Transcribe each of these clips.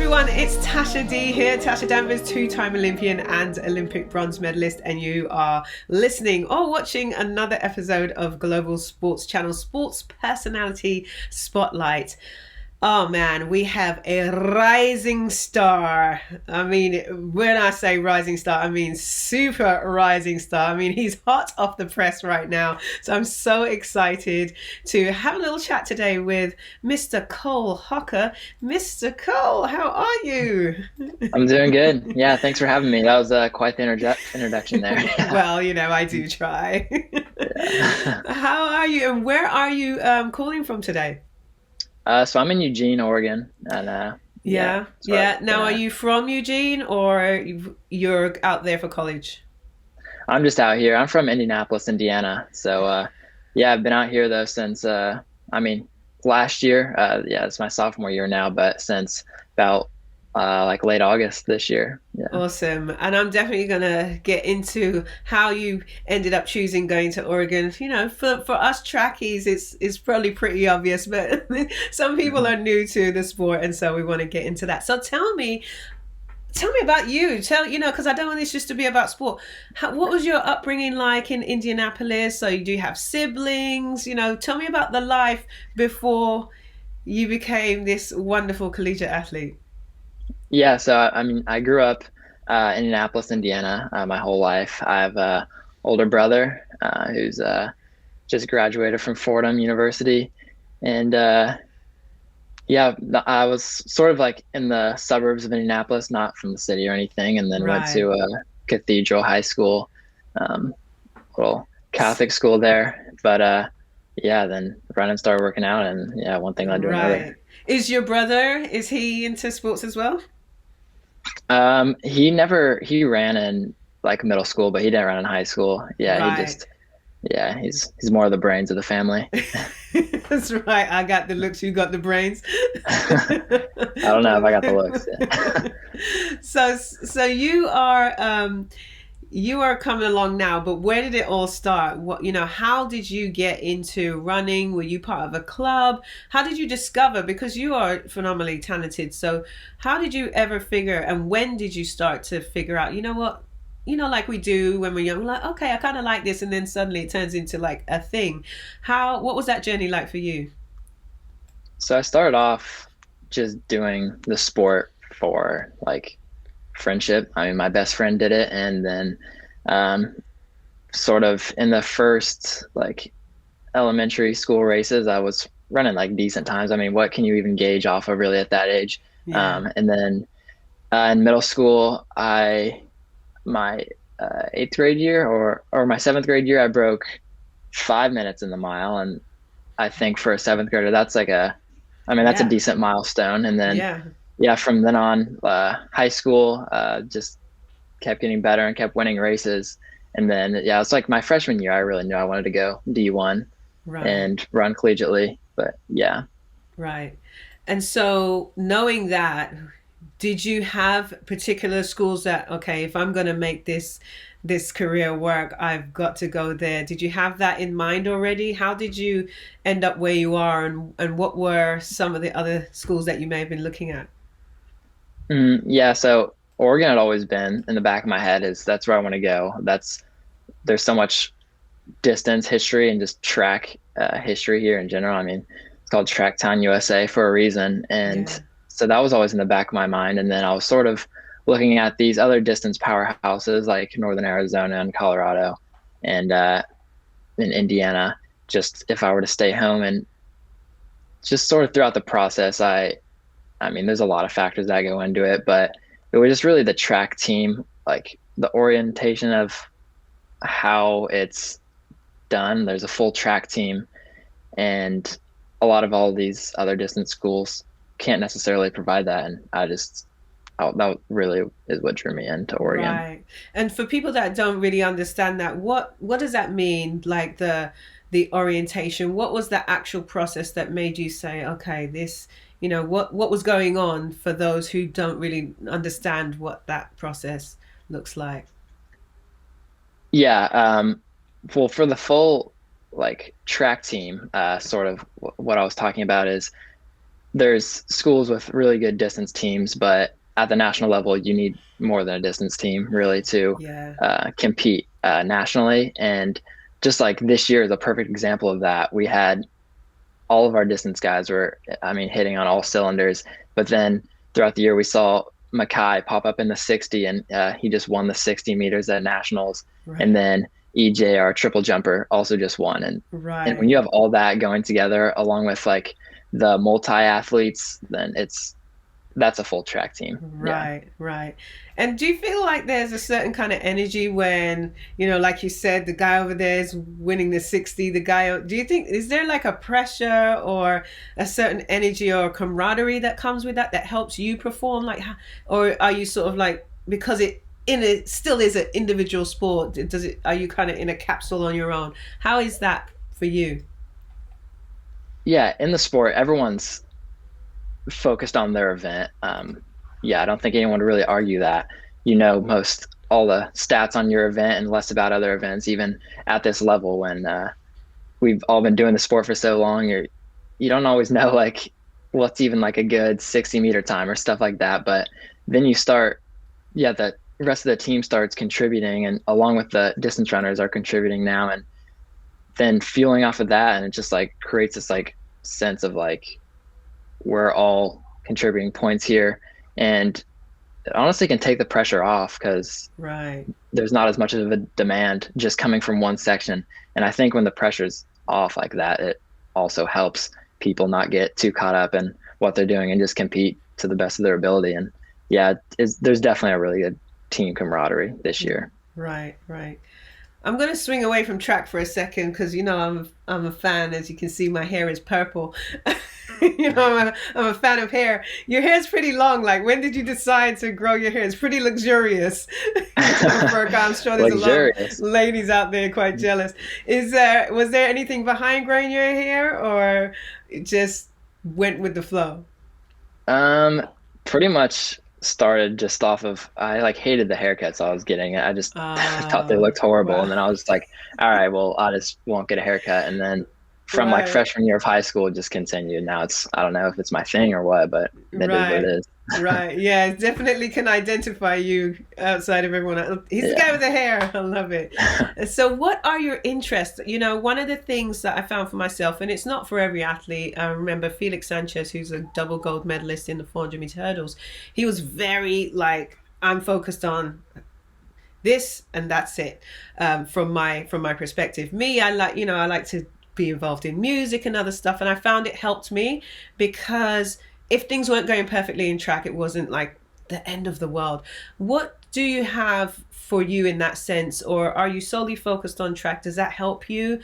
everyone, it's Tasha D here. Tasha Danvers, two-time Olympian and Olympic bronze medalist, and you are listening or watching another episode of Global Sports Channel Sports Personality Spotlight. Oh man, we have a rising star. I mean, when I say rising star, I mean super rising star. I mean, he's hot off the press right now. So I'm so excited to have a little chat today with Mr. Cole Hocker. Mr. Cole, how are you? I'm doing good. Yeah, thanks for having me. That was quite the introduction there. Well, I do try. Yeah. How are you, and where are you calling from today? So I'm in Eugene, Oregon, and Yeah. Now, are you from Eugene, or you're out there for college? I'm just out here. I'm from Indianapolis, Indiana. So yeah, I've been out here though since last year. Yeah, it's my sophomore year now, but since about like late August this year. Yeah. Awesome. And I'm definitely going to get into how you ended up choosing going to Oregon. For us trackies, it's probably pretty obvious, but some people are new to the sport, and so we want to get into that. So tell me about you. Because I don't want this just to be about sport. What was your upbringing like in Indianapolis? So do you have siblings? Tell me about the life before you became this wonderful collegiate athlete. Yeah, so I grew up in Indianapolis, Indiana, my whole life. I have a older brother who's just graduated from Fordham University, and yeah, I was sort of like in the suburbs of Indianapolis, not from the city or anything, and then went Right. to a Cathedral High School, um, little Catholic school there. But yeah, then Ryun started working out, and yeah, one thing led to Right. another. Is he into sports as well? He ran in like middle school, but he didn't run in high school. Yeah, Right. yeah, he's more of the brains of the family. That's right. I got the looks, you got the brains. I don't know if I got the looks. Yeah. So you are coming along now, but where did it all start? How did you get into running? Were you part of a club? How did you discover, because you are phenomenally talented, so how did you ever figure, and when did you start to figure out, what, like we do when we're young, we're like, okay, I kind of like this, and then suddenly it turns into like a thing. What was that journey like for you? So I started off just doing the sport for like friendship. I mean, my best friend did it, and then um, sort of in the first like elementary school races, I was running like decent times. I mean, what can you even gauge off of really at that age? Yeah. And then in middle school, my eighth grade year or my seventh grade year, I broke 5 minutes in the mile, and I think for a seventh grader, that's a Yeah. decent milestone. And then Yeah. yeah, from then on, high school, just kept getting better and kept winning races. And then, yeah, it's like my freshman year, I really knew I wanted to go D1 Right. and run collegiately. But yeah. Right. And so, knowing that, did you have particular schools that, okay, if I'm going to make this career work, I've got to go there? Did you have that in mind already? How did you end up where you are, and what were some of the other schools that you may have been looking at? Yeah, so Oregon had always been in the back of my head is that's where I want to go. There's so much distance history and just track history here in general. I mean, it's called Tracktown USA for a reason. Yeah. And so that was always in the back of my mind. And then I was sort of looking at these other distance powerhouses like Northern Arizona and Colorado and in Indiana, just if I were to stay home. And just sort of throughout the process, I mean, there's a lot of factors that go into it, but it was just really the track team, like the orientation of how it's done. There's a full track team, and a lot of all these other distance schools can't necessarily provide that. And that really is what drew me into Oregon. Right. And for people that don't really understand that, what does that mean? Like the orientation, what was the actual process that made you say, okay, this, what was going on for those who don't really understand what that process looks like? Yeah. Well, for the full like track team, sort of what I was talking about is there's schools with really good distance teams, but at the national level, you need more than a distance team really to Yeah. compete nationally. And just like this year is a perfect example of that. We had all of our distance guys were, I mean, hitting on all cylinders. But then throughout the year, we saw Mackay pop up in the 60, and he just won the 60 meters at nationals. And Right. then EJ, our triple jumper, also just won. And when Right. you have all that going together, along with like the multi athletes, then that's a full track team. Yeah. Right, right. And do you feel like there's a certain kind of energy when, like you said, the guy over there is winning the 60, do you think, is there like a pressure or a certain energy or camaraderie that comes with that helps you perform? Or are you sort of like, because it still is an individual sport, are you kind of in a capsule on your own? How is that for you? Yeah. In the sport, everyone's focused on their event. Yeah, I don't think anyone would really argue that. You know, most all the stats on your event and less about other events, even at this level when we've all been doing the sport for so long, you don't always know like what's even like a good 60-meter time or stuff like that. But then you start, yeah, the rest of the team starts contributing, and along with the distance runners are contributing now, and then fueling off of that, and it just like creates this like sense of like we're all contributing points here, and it honestly can take the pressure off because Right. there's not as much of a demand just coming from one section. And I think when the pressure's off like that, it also helps people not get too caught up in what they're doing and just compete to the best of their ability. And yeah, there's definitely a really good team camaraderie this year. Right, right. I'm going to swing away from track for a second because I'm a fan. As you can see, my hair is purple. I'm a fan of hair. Your hair's pretty long. Like, when did you decide to grow your hair? It's pretty luxurious. For a guy. I'm sure there's a lot of Luxurious. ladies out there quite jealous. Was there anything behind growing your hair, or it just went with the flow? Um, Pretty much started just off of I like hated the haircuts I was getting. I just thought they Oh, looked horrible, and wow. then I was just like, all right, well, I just won't get a haircut. And then from like Right. freshman year of high school, it just continued. Now it's I don't know if it's my thing or what, but it is what it Right. is. Right. Yeah, it definitely can identify you outside of everyone else. He's the guy Yeah. with the hair. I love it. So what are your interests? One of the things that I found for myself, and it's not for every athlete, I remember Felix Sanchez, who's a double gold medalist in the 400 meter hurdles. He was very like, I'm focused on this and that's it. From my perspective, me, I like to be involved in music and other stuff, and I found it helped me because if things weren't going perfectly in track, it wasn't like the end of the world. What do you have for you in that sense, or are you solely focused on track? Does that help you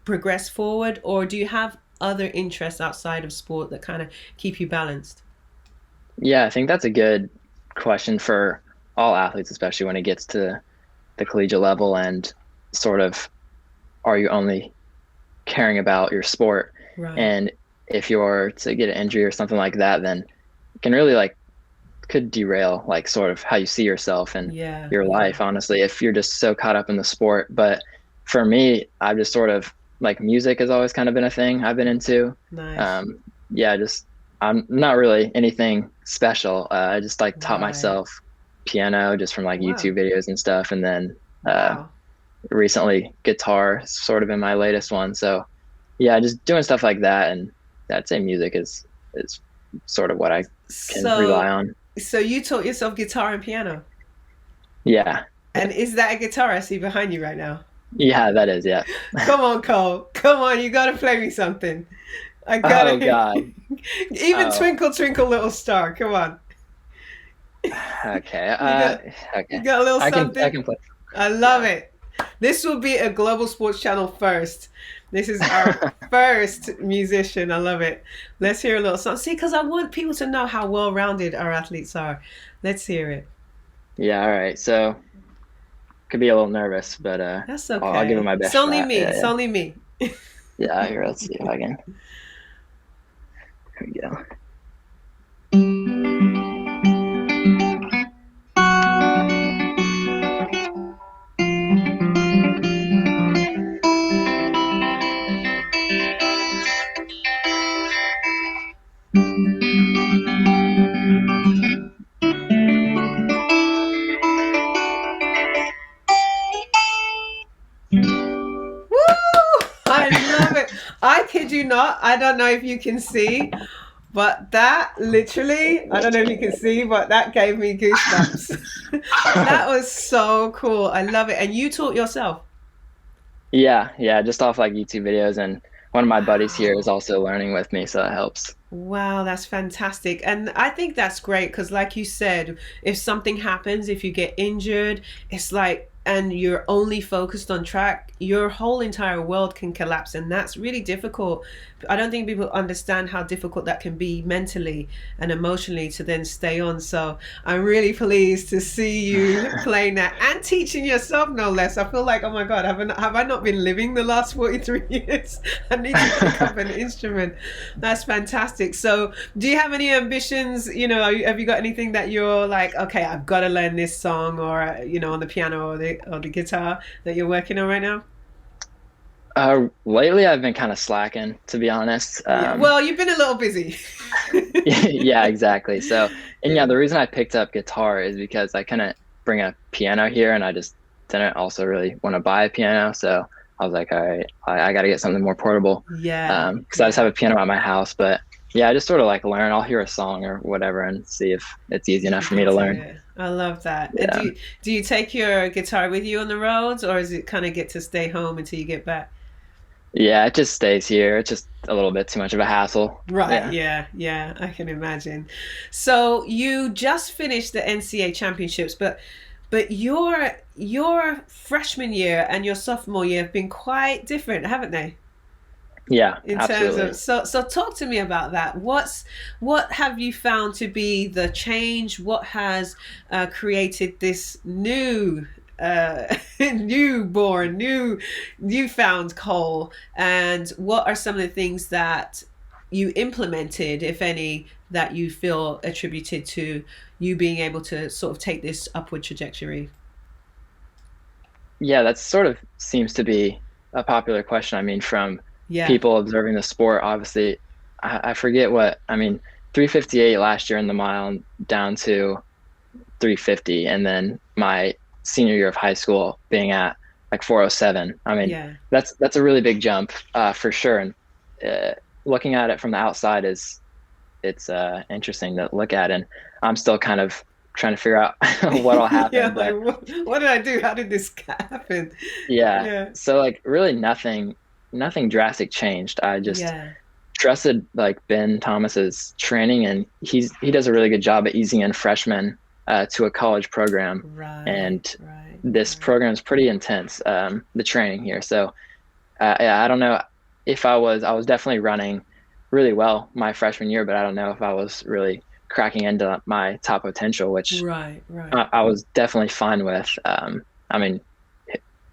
progress forward, or do you have other interests outside of sport that kind of keep you balanced? Yeah, I think that's a good question for all athletes, especially when it gets to the collegiate level and sort of are you only caring about your sport? Right. And if you're to get an injury or something like that, then it can really like could derail like sort of how you see yourself and Yeah. your Yeah. life, honestly, if you're just so caught up in the sport. But for me, I've just sort of like music has always kind of been a thing I've been into. Nice. Um, yeah, just I'm not really anything special. I just like taught Right. myself piano just from like Wow. YouTube videos and stuff, and then Wow. recently guitar, sort of in my latest one. So yeah, just doing stuff like that, and I'd say music is sort of what I can rely So, on. so you taught yourself guitar and piano, Yeah, and is that a guitar I see behind you right now? yeah, that is, yeah. Come on, Cole. Come on, you gotta play me something. I Oh gotta. God. Even Oh, Twinkle Twinkle Little Star. Come on, okay. you got you Okay. got a little I something. can play. I love Yeah. it. This will be a global sports channel first. This is our first musician. I love it. Let's hear a little song. See, because I want people to know how well rounded our athletes are. Let's hear it. Yeah. All right. So could be a little nervous, but That's I'll give it okay. my It's best only shot. me. Yeah. It's Yeah. only me. Yeah. Here, let's see if I can. Here we go. you not. I don't know if you can see, but that literally, I don't know if you can see, but that gave me goosebumps. That was so cool. I love it. And you taught yourself. Yeah, just off like YouTube videos, and one of my buddies here is Wow. also learning with me, so that helps. Wow, that's fantastic. And I think that's great because, like you said, if something happens, if you get injured, it's like, and you're only focused on track, your whole entire world can collapse. And that's really difficult. I don't think people understand how difficult that can be mentally and emotionally to then stay on. So I'm really pleased to see you playing that and teaching yourself, no less. I feel like, oh my God, have I not been living the last 43 years? I need to pick up an instrument. That's fantastic. So, do you have any ambitions? Have you got anything that you're like, okay, I've got to learn this song, or on the piano or the guitar that you're working on right now? Lately, I've been kind of slacking, to be honest. Yeah. Well, you've been a little busy. Yeah, exactly. So, and yeah, Yeah. the reason I picked up guitar is because I couldn't bring a piano here, and I just didn't also really want to buy a piano. So I was like, all right, I got to get something more portable. Yeah. Because I just have Yeah. a piano at my house. But yeah, I just sort of like learn. I'll hear a song or whatever and see if it's easy enough You for me get to to learn. it. I love that. And Yeah. do you take your guitar with you on the roads, or is it kind of get to stay home until you get back? Yeah, it just stays here. It's just a little bit too much of a hassle. Right, Yeah. yeah, yeah, I can imagine. So you just finished the NCAA championships, but your freshman year and your sophomore year have been quite different, haven't they? Yeah, In terms of, absolutely. so talk to me about that. What have you found to be the change? What has created this new newborn, newfound Cole, and what are some of the things that you implemented, if any, that you feel attributed to you being able to sort of take this upward trajectory? Yeah, that sort of seems to be a popular question. I mean, from Yeah. people observing the sport, obviously, I forget what, I mean, 358 last year in the mile and down to 350. And then my senior year of high school being at like 407. I mean, Yeah. that's a really big jump for sure. And uh, looking at it from the outside is it's interesting to look at. And I'm still kind of trying to figure out what'll Yeah, happen. like But what did I do? How did this happen? yeah, Yeah. so like really nothing drastic changed. I just Yeah. trusted like Ben Thomas's training, and he does a really good job at easing in freshmen to a college program, Right, and right, this right. program is pretty intense. The training here, so yeah, I don't know if I was definitely running really well my freshman year, but I don't know if I was really cracking into my top potential, which Right, right, I was definitely fine with. I mean,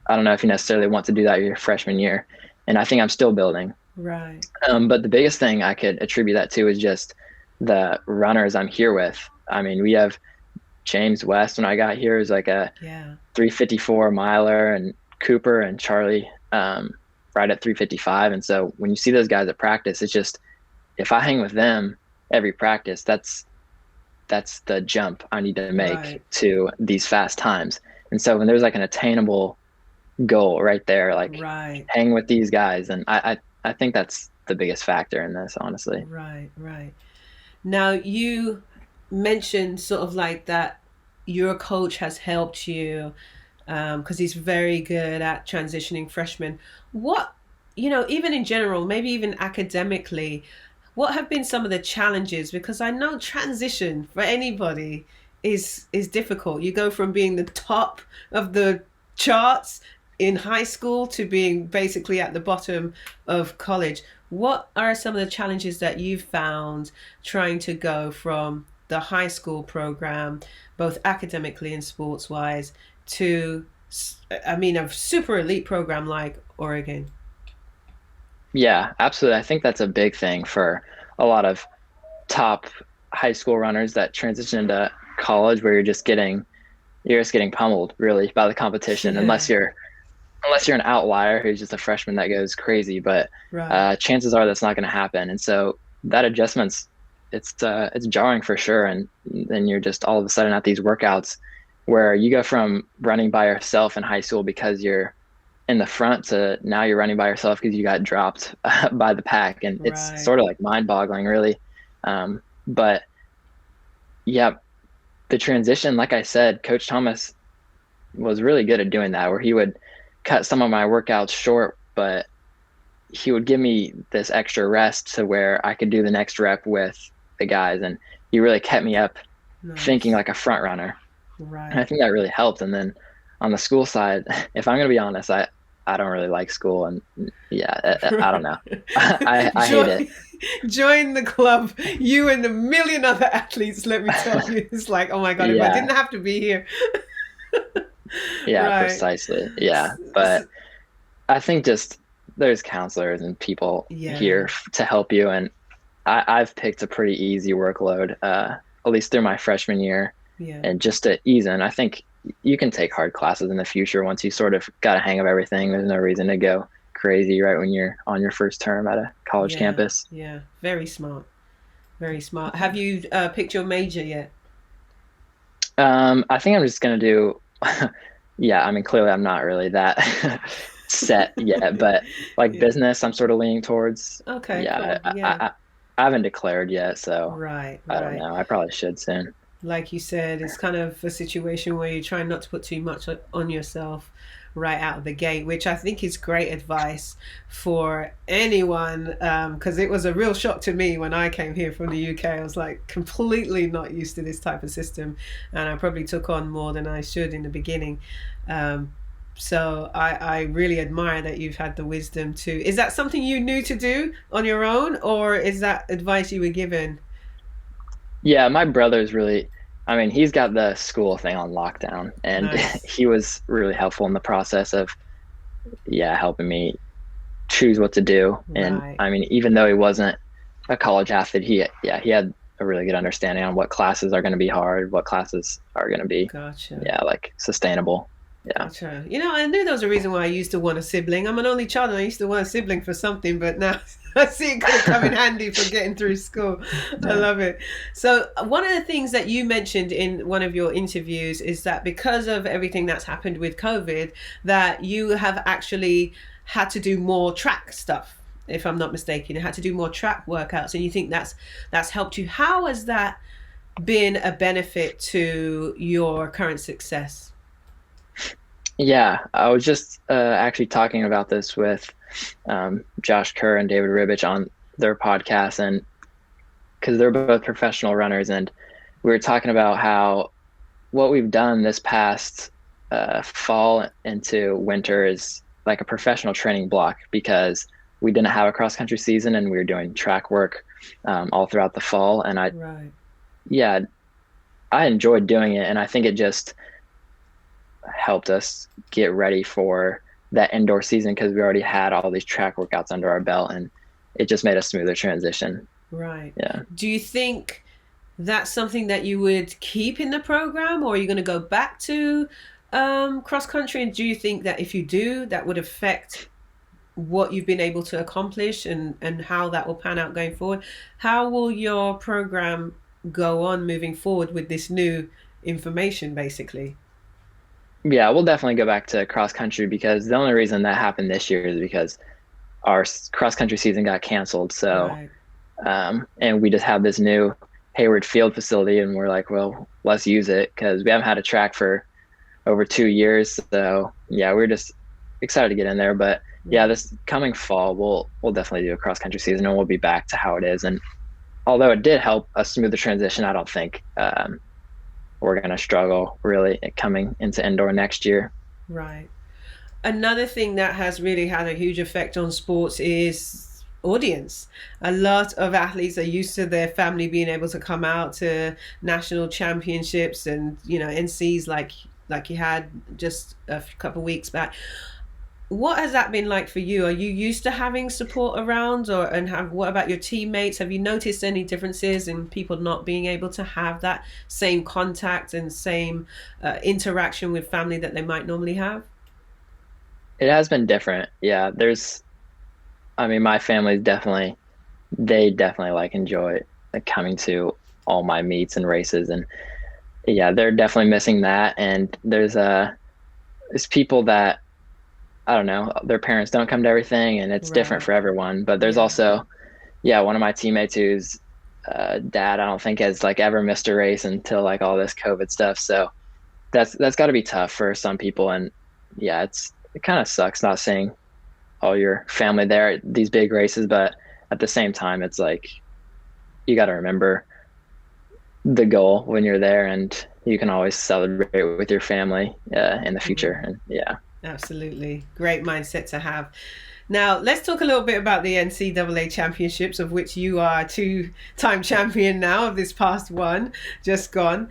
I don't know if you necessarily want to do that your freshman year, and I think I'm still building. right. But the biggest thing I could attribute that to is just the runners I'm here with. I mean, we have James West when I got here is like a Yeah. 354 miler, and Cooper and Charlie right at 355. And so when you see those guys at practice, it's just if I hang with them every practice, that's the jump I need to make Right, to these fast times. And so when there's like an attainable goal right there, like right, hang with these guys, and I think that's the biggest factor in this, honestly. right, right. Now you mentioned sort of like that your coach has helped you because he's very good at transitioning freshmen. What, even in general, maybe even academically, what have been some of the challenges? Because I know transition for anybody is difficult. You go from being the top of the charts in high school to being basically at the bottom of college. What are some of the challenges that you've found trying to go from the high school program, both academically and sports wise, to, I mean, a super elite program like Oregon? Yeah, absolutely. I think that's a big thing for a lot of top high school runners that transition into college, where you're just getting pummeled really by the competition, Yeah, unless you're an outlier who's just a freshman that goes crazy. But right. chances are that's not going to happen. And so that adjustment's it's jarring for sure. And then you're just all of a sudden at these workouts where you go from running by yourself in high school because you're in the front to now you're running by yourself because you got dropped by the pack, and it's Right. sort of like mind-boggling, really. But yeah, the transition, like I said, Coach Thomas was really good at doing that, where he would cut some of my workouts short, but he would give me this extra rest to where I could do the next rep with the guys, and he really kept me up thinking Nice. like a front runner. And I Right. think that really helped. And then on the school side, if I'm going to be honest, I don't really like school, and yeah, I don't know. I hate it. join, join the club. You and a million other athletes, let me tell you. It's like, oh my God, if I Yeah, didn't have to be here. yeah, Right. precisely. Yeah, but I think just there's counselors and people Yeah. here to help you, and I've picked a pretty easy workload, at least through my freshman year, Yeah. and just to ease in. I think you can take hard classes in the future once you sort of got a hang of everything. There's no reason to go crazy right when you're on your first term at a college Yeah. campus. Yeah. Very smart. Very smart. Have you picked your major yet? I think I'm just gonna do, yeah, I mean, clearly I'm not really that set yet, but like Yeah. business, I'm sort of leaning towards. Okay, Yeah, cool. Yeah. I haven't declared yet, so Right, I don't right. know. I probably should soon. Like you said, it's kind of a situation where you're trying not to put too much on yourself right out of the gate, which I think is great advice for anyone. Because it was a real shock to me when I came here from the UK. I was like completely not used to this type of system, and I probably took on more than I should in the beginning. Um, so I really admire that you've had the wisdom to. Is that something you knew to do on your own, or is that advice you were given? Yeah, my brother's really, I mean, he's got the school thing on lockdown, and Nice. he was really helpful in the process of, yeah, helping me choose what to do. And Right. I mean, even though he wasn't a college athlete, he had a really good understanding on what classes are going to be hard, what classes are going to be, Gotcha. yeah, like sustainable. Yeah. Gotcha. I knew there was a reason why I used to want a sibling. I'm an only child and I used to want a sibling for something, but now I see it could have come in handy for getting through school. I Yeah. love it. So, one of the things that you mentioned in one of your interviews is that because of everything that's happened with COVID, that you have actually had to do more track stuff. If I'm not mistaken, you had to do more track workouts, and you think that's helped you. How has that been a benefit to your current success? Yeah, I was just actually talking about this with Josh Kerr and David Ribich on their podcast, and because they're both professional runners, and we were talking about how what we've done this past fall into winter is like a professional training block because we didn't have a cross country season and we were doing track work all throughout the fall. And Right. yeah, I enjoyed doing it. And I think it just helped us get ready for that indoor season because we already had all these track workouts under our belt, and it just made a smoother transition. Right. Yeah. Do you think that's something that you would keep in the program, or are you going to go back to cross country? And do you think that if you do, that would affect what you've been able to accomplish and how that will pan out going forward? How will your program go on moving forward with this new information, basically? Yeah, we'll definitely go back to cross country because the only reason that happened this year is because our cross country season got canceled. So, Right. and we just have this new Hayward Field facility, and we're like, well, let's use it because we haven't had a track for over 2 years. So, yeah, we're just excited to get in there. But yeah, Right. this coming fall, we'll definitely do a cross country season, and we'll be back to how it is. And although it did help a smoother transition, I don't think we're gonna struggle really coming into indoor next year. Right. Another thing that has really had a huge effect on sports is audience. A lot of athletes are used to their family being able to come out to national championships and NCs like you had just a couple of weeks back. What has that been like for you? Are you used to having support around, or and have what about your teammates? Have you noticed any differences in people not being able to have that same contact and same interaction with family that they might normally have? It has been different. Yeah, I mean, my family's definitely, they definitely like enjoy like coming to all my meets and races, and yeah, they're definitely missing that. And there's people that I don't know, their parents don't come to everything, and it's different Right. for everyone. But there's Yeah. also, yeah, one of my teammates who's dad, I don't think has like ever missed a race until like all this COVID stuff. So that's got to be tough for some people. And yeah, it kind of sucks not seeing all your family there at these big races, but at the same time, it's like you got to remember the goal when you're there, and you can always celebrate with your family in the future. Mm, And yeah. absolutely. Great mindset to have. Now, let's talk a little bit about the NCAA championships, of which you are two-time champion now of this past one, just gone.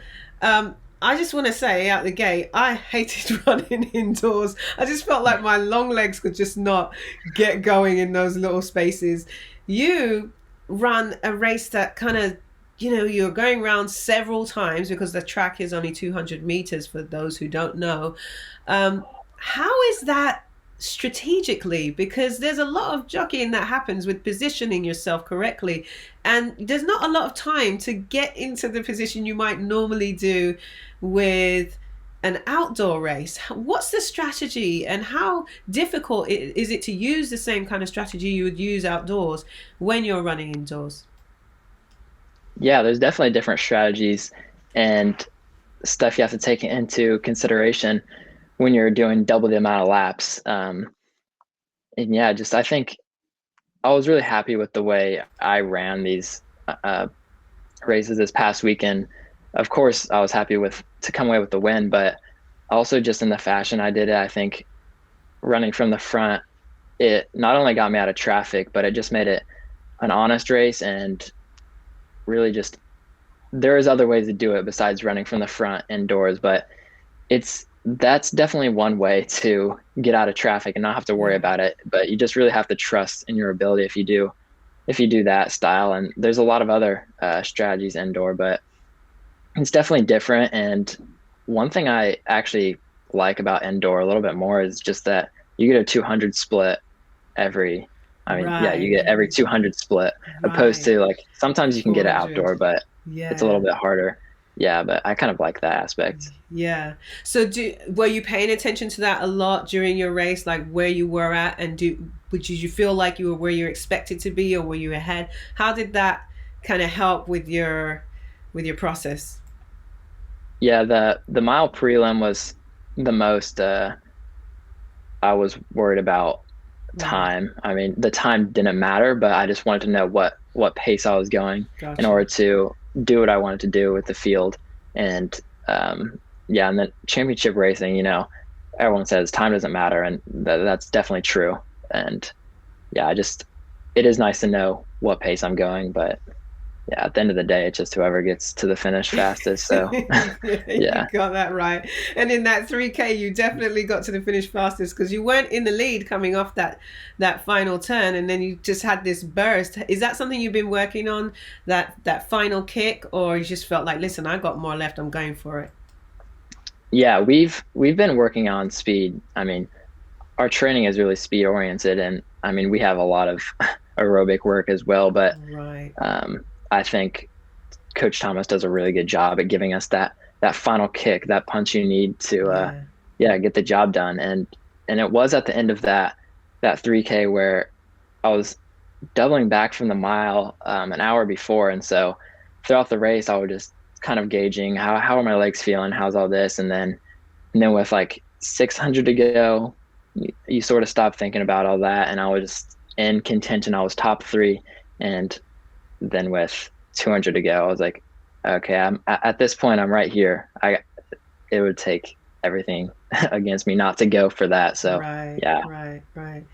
I just want to say out the gate, I hated running indoors. I just felt like my long legs could just not get going in those little spaces. You run a race that kind of, you're going around several times because the track is only 200 meters for those who don't know. How is that strategically? Because there's a lot of jockeying that happens with positioning yourself correctly, and there's not a lot of time to get into the position you might normally do with an outdoor race. What's the strategy, and how difficult is it to use the same kind of strategy you would use outdoors when you're running indoors? Yeah, there's definitely different strategies and stuff you have to take into consideration when you're doing double the amount of laps. And yeah, just I think I was really happy with the way I ran these races this past weekend. Of course, I was happy with to come away with the win, but also just in the fashion I did it. I think running from the front, it not only got me out of traffic, but it just made it an honest race, and really just there is other ways to do it besides running from the front indoors, but that's definitely one way to get out of traffic and not have to worry Yeah. about it. But you just really have to trust in your ability if you do that style. And there's a lot of other strategies indoor, but it's definitely different. And one thing I actually like about indoor a little bit more is just that you get a 200 split every. I mean, yeah, you Right. get every 200 split, opposed Right. to like sometimes you can get it 400. outdoor, but it's a little Yeah. bit harder. Yeah, but I kind of like that aspect. Yeah. So were you paying attention to that a lot during your race, like where you were at, and did you feel like you were where you expected to be, or were you ahead? How did that kind of help with your process? Yeah, the mile prelim was the most I was worried about Right. time. I mean, the time didn't matter, but I just wanted to know what pace I was going in Gotcha. order to do what I wanted to do with the field. And yeah, and then championship racing, everyone says time doesn't matter, and that's definitely true. And yeah, it is nice to know what pace I'm going, but yeah, at the end of the day, it's just whoever gets to the finish fastest. So Yeah, you yeah. got that right. And in that 3K, you definitely got to the finish fastest because you weren't in the lead coming off that final turn, and then you just had this burst. Is that something you've been working on, that final kick, or you just felt like, listen, I got more left, I'm going for it? Yeah, we've been working on speed. I mean, our training is really speed oriented, and I mean, we have a lot of aerobic work as well, but Right. I think Coach Thomas does a really good job at giving us that final kick, that punch you need to Yeah. yeah, get the job done. And it was at the end of that 3K where I was doubling back from the mile an hour before, and so throughout the race I was just kind of gauging how are my legs feeling, how's all this, and then with like 600 to go, you sort of stop thinking about all that, and I was just in contention. I was top three, and then with 200 to go, I was like, okay, I'm at this point, I'm right here. It would take everything against me not to go for that. So Right, yeah, right, right.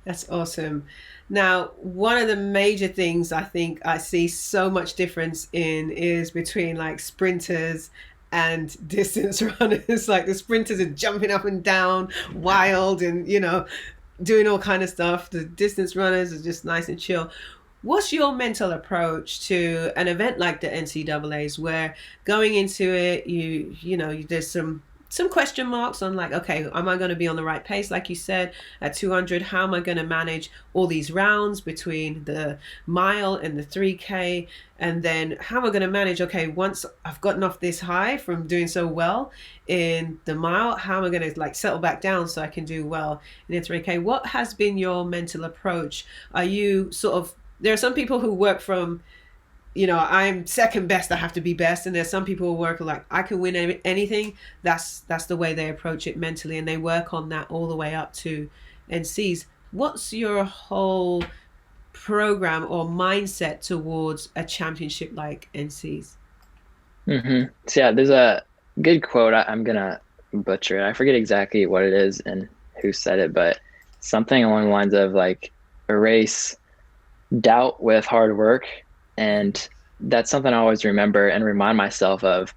That's awesome. Now, one of the major things I think I see so much difference in is between like sprinters and distance runners. Like the sprinters are jumping up and down, wild, and doing all kind of stuff. The distance runners are just nice and chill. What's your mental approach to an event like the NCAA's, where going into it, there's some question marks on like, okay, am I going to be on the right pace? Like you said, at 200, how am I going to manage all these rounds between the mile and the 3K? And then how am I going to manage, okay, once I've gotten off this high from doing so well in the mile, how am I going to like settle back down so I can do well in the 3K? What has been your mental approach? Are you sort of, there are some people who work from, I'm second best, I have to be best, and there's some people who work like I can win anything. That's the way they approach it mentally, and they work on that all the way up to NCs. What's your whole program or mindset towards a championship like NCs? So yeah, there's a good quote. I'm gonna butcher it. I forget exactly what it is and who said it, but something along the lines of like erase doubt with hard work. And that's something I always remember and remind myself of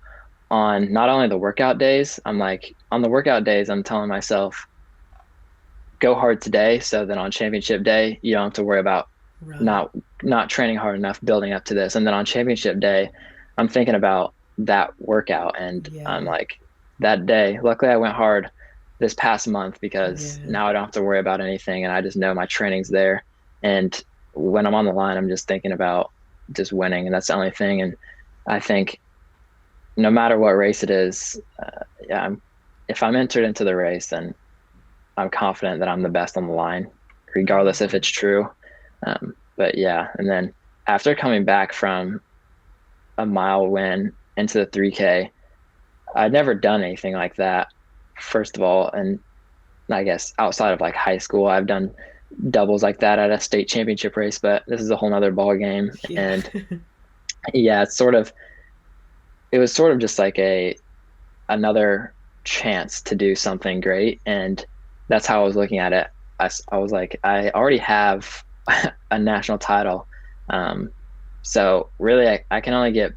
on not only the workout days. I'm like, on the workout days, I'm telling myself, go hard today. So then on championship day, you don't have to worry about Right. not training hard enough, building up to this. And then on championship day, I'm thinking about that workout. And I'm Yeah. like, that day, luckily I went hard this past month because Yeah. now I don't have to worry about anything. And I just know my training's there. And when I'm on the line, I'm just thinking about just winning. And that's the only thing. And I think no matter what race it is, if I'm entered into the race, then I'm confident that I'm the best on the line, regardless if it's true. But yeah, and then after coming back from a mile win into the 3K, I'd never done anything like that, first of all. And I guess outside of like high school, I've done doubles like that at a state championship race, but this is a whole nother ball game. Yeah. And yeah, it was sort of just like another chance to do something great. And that's how I was looking at it. I was like, I already have a national title. So really I can only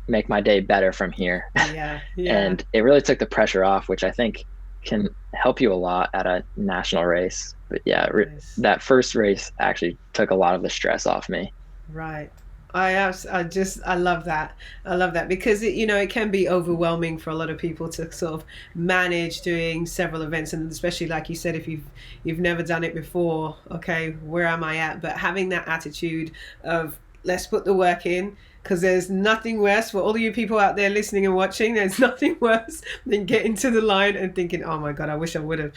make my day better from here. Yeah. Yeah. And it really took the pressure off, which I think can help you a lot at a national race. But yeah, Yes. that first race actually took a lot of the stress off me. Right. I love that. I love that because it can be overwhelming for a lot of people to sort of manage doing several events, and especially like you said, if you've never done it before, okay, where am I at? But having that attitude of let's put the work in, because there's nothing worse for all of you people out there listening and watching. There's nothing worse than getting to the line and thinking, "Oh my God, I wish I would have."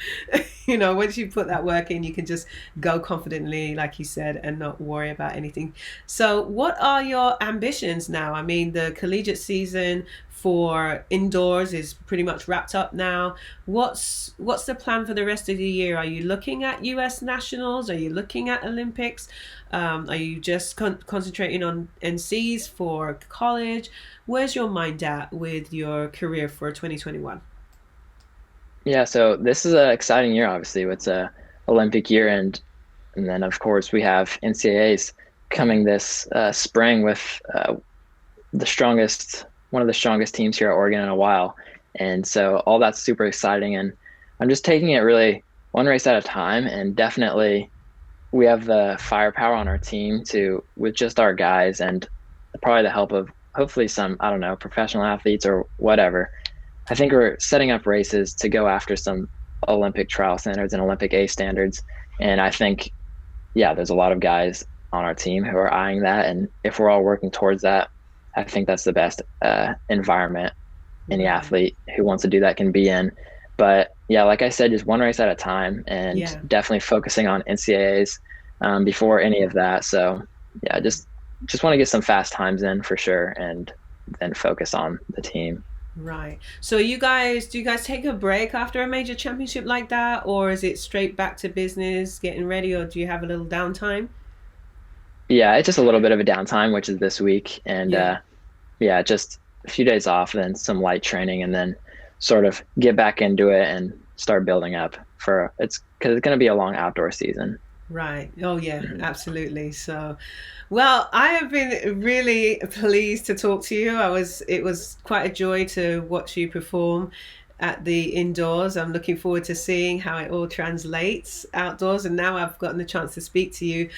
Once you put that work in, you can just go confidently, like you said, and not worry about anything. So, what are your ambitions now? I mean, the collegiate season for indoors is pretty much wrapped up now. What's the plan for the rest of the year? Are you looking at US nationals? Are you looking at Olympics? Are you just concentrating on NCs for college? Where's your mind at with your career for 2021? Yeah, so this is an exciting year, obviously. It's a Olympic year, and then of course we have NCAAs coming this spring with the strongest, one of the strongest teams here at Oregon in a while. And so all that's super exciting. And I'm just taking it really one race at a time. And definitely we have the firepower on our team with just our guys and probably the help of hopefully some, I don't know, professional athletes or whatever. I think we're setting up races to go after some Olympic trial standards and Olympic A standards. And I think, yeah, there's a lot of guys on our team who are eyeing that. And if we're all working towards that, I think that's the best environment any Right. athlete who wants to do that can be in. But yeah, like I said, just one race at a time and Yeah. definitely focusing on NCAAs before any of that. So yeah, just want to get some fast times in for sure and then focus on the team. Right. So do you guys take a break after a major championship like that, or is it straight back to business, getting ready, or do you have a little downtime? Yeah, it's just a little bit of a downtime, which is this week. And Yeah. yeah, just a few days off, then some light training, and then sort of get back into it and start building up for it's because it's going to be a long outdoor season. Right. Oh, yeah, absolutely. So, well, I have been really pleased to talk to you. It was quite a joy to watch you perform at the indoors. I'm looking forward to seeing how it all translates outdoors. And now I've gotten the chance to speak to you.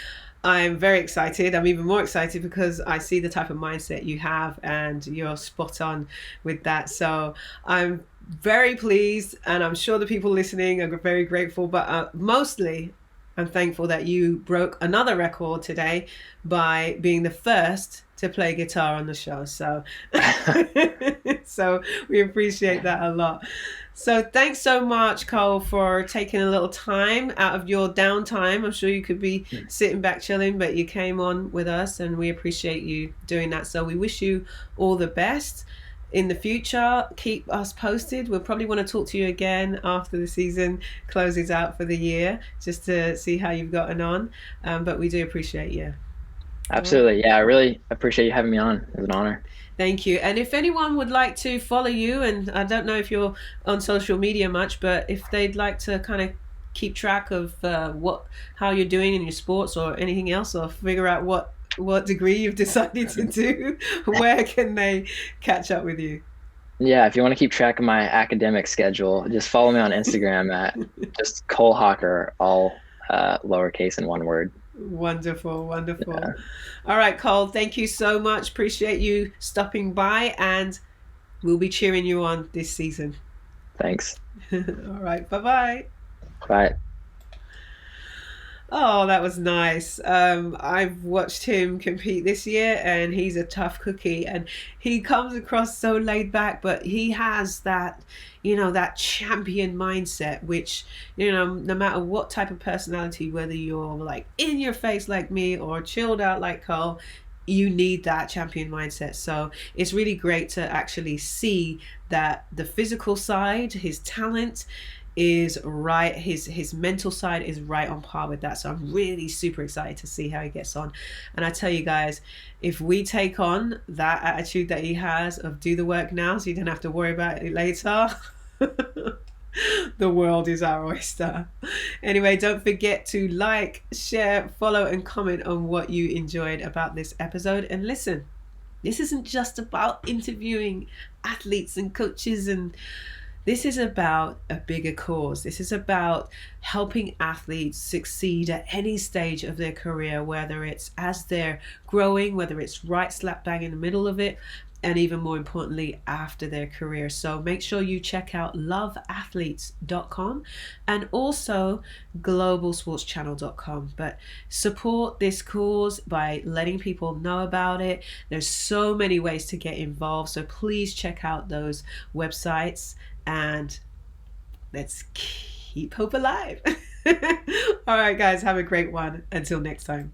I'm very excited. I'm even more excited because I see the type of mindset you have and you're spot on with that. So I'm very pleased, and I'm sure the people listening are very grateful, but mostly I'm thankful that you broke another record today by being the first to play guitar on the show. So, so we appreciate that a lot. So thanks so much, Cole, for taking a little time out of your downtime. I'm sure you could be sitting back chilling, but you came on with us and we appreciate you doing that. So we wish you all the best in the future. Keep us posted. We'll probably want to talk to you again after the season closes out for the year, just to see how you've gotten on. But we do appreciate you. Absolutely. Yeah, I really appreciate you having me on. It was an honor. Thank you. And if anyone would like to follow you, and I don't know if you're on social media much, but if they'd like to kind of keep track of how you're doing in your sports or anything else, or figure out what degree you've decided to do, where can they catch up with you? Yeah, if you want to keep track of my academic schedule, just follow me on Instagram at just Cole Hocker, all lowercase and one word. Wonderful, wonderful. Yeah, All right, Cole, thank you so much. Appreciate you stopping by, and we'll be cheering you on this season. thanks. All right, bye-bye. Bye. Oh, that was nice. I've watched him compete this year, and he's a tough cookie. And he comes across so laid back, but he has that, that champion mindset, which, no matter what type of personality, whether you're like in your face like me or chilled out like Cole, you need that champion mindset. So it's really great to actually see that the physical side, his talent, is right, his mental side is right on par with that. So I'm really super excited to see how he gets on. And I tell you guys, if we take on that attitude that he has of do the work now so you don't have to worry about it later, the world is our oyster. Anyway, don't forget to like, share, follow, and comment on what you enjoyed about this episode. And listen, this isn't just about interviewing athletes and coaches, and this is about a bigger cause. This is about helping athletes succeed at any stage of their career, whether it's as they're growing, whether it's right slap bang in the middle of it, and even more importantly, after their career. So make sure you check out loveathletes.com and also globalsportschannel.com. But support this cause by letting people know about it. There's so many ways to get involved. So please check out those websites and let's keep hope alive. All right, guys, have a great one. Until next time.